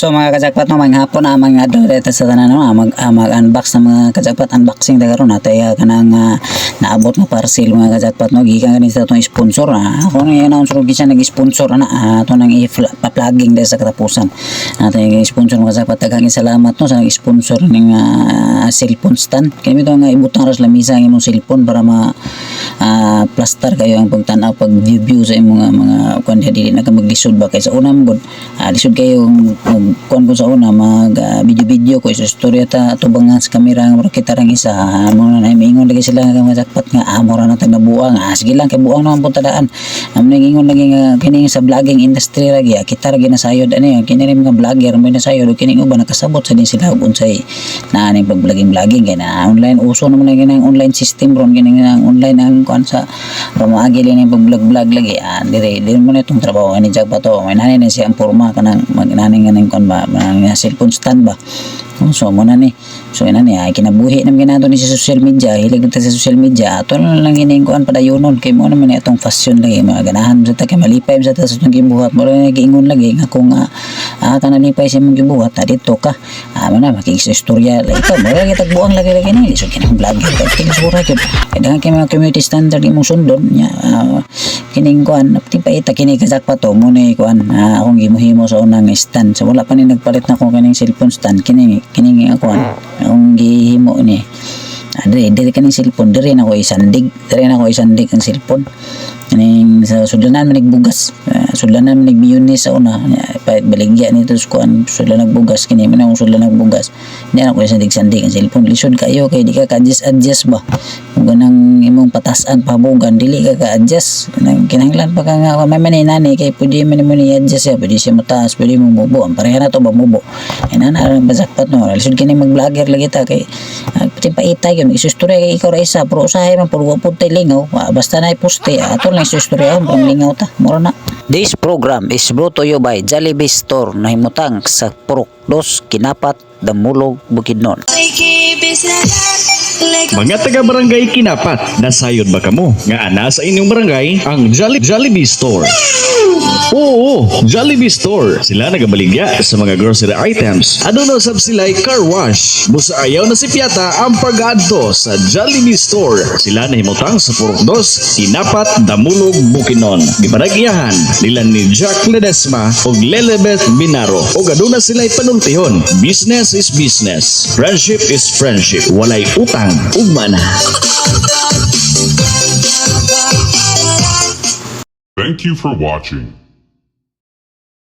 So mga kajakpat no, mga hapon na mga adoreta sa tanan no, mag-unbox na mga kajakpat, unboxing na karon natay kanang naabot nga parcel mga kajakpat no, gikan kani sa atong sponsor ako na i-announce ro gisa nag-sponsor na ato nang i-plugging dahil sa katapusan. Natay sponsor mga kajakpat, daghang salamat no sa nag-sponsor ning cellphone stand. Kami to nga ibutang ras lamisa ang imong cellphone para plaster kayo ang pagtanaw pag view sa imong mga kuan dili na ka maglisod ba kay sa una mo lisod kayo kuan ko sa una mag video ko sa storya ta tubangan sa kamera nga kita rang isa mo na maingon lagi sila nga mga jakpat nga amo ra na tag nabuang sige lang kay buang naman punta daan ingon lagi nga kini sa vlogging industry lagi kita ra ginasayod ani kini rin mga vlogger may nasayod kini uban nakasabot sa din sila ug unsay naani pag vlogging kay na online uso naman lagi ng online system ron kini nga online ang kuan sa pamaagi lang pag vlog lagi dire mo na itong trabaho ani jakpat to may nani na siya ang porma kanang magnani nga ning kon ba ang cellphone stand ba so mo na ni so ina ni ay kinabuhi nam ginado ni sa social media hilig ta sa social media ato lang gining kuan padayonon kay mo naman itong fashion lagi mga ganahan sa ta kay malipay sa ta sa itong gibuhat mo rin giingon lagi nga kung kanalipay sa imong gibuhat dito ka mana makikistorya ikaw mo lagi tagbuang lagi ni so kinang vlogger kay siguro kay daghang kay mga community standard imong sundon nya kining kuan tipaita kini kajakpat to mo ni kuan akong gimuhimo sa unang stand so wala pa ni nagpalit na ko kining cellphone stand kining kuan akong gihimo ni dire kaning cellphone dire na ko isandig ang cellphone kining sa sudanan man nagbugas sudanan man nagmiyunis sa una baligya nito sa kuan sudanan nagbugas kini man ang sudanan nagbugas di na ko isandig ang cellphone lisod kayo kay di ka adjust ba kung ganang imong patasan pabugan dili ka adjust kinahanglan pa ka nga may maninani kay pwede man mo ni adjust pwede siya mataas pwede mo mubo ang pareha na to ba mubo ina na lang bazakpat no lisod kini mag vlogger lagi ta kay paitay yun isustorya kay ikaw ra isa pero usahay man puro pud tay lingaw basta na iposte ato lang isustorya pang lingaw ta mura na. This program is brought to you by Jollibee Store na himutang sa Purok 2 Kinapat Damulog Bukidnon. Mga taga-barangay Kinapat, nasayod ba kamo nga ana sa inyong barangay ang Jollibee Store? Oo, Jollibee Store. Sila nagabaligya sa mga grocery items. Aduna sab sila car wash. Busa ayaw na si Piata ang pag-adto sa Jollibee Store. Sila nahimutang sa Purok 2, Kinapat, Damulog, Bukidnon. Gibaragyahan nila ni Jack Ledesma ug Lelebeth Binaro. Ug aduna sila panultihon. Business is business. Friendship is friendship. Walay utang ug mana. Thank you for watching.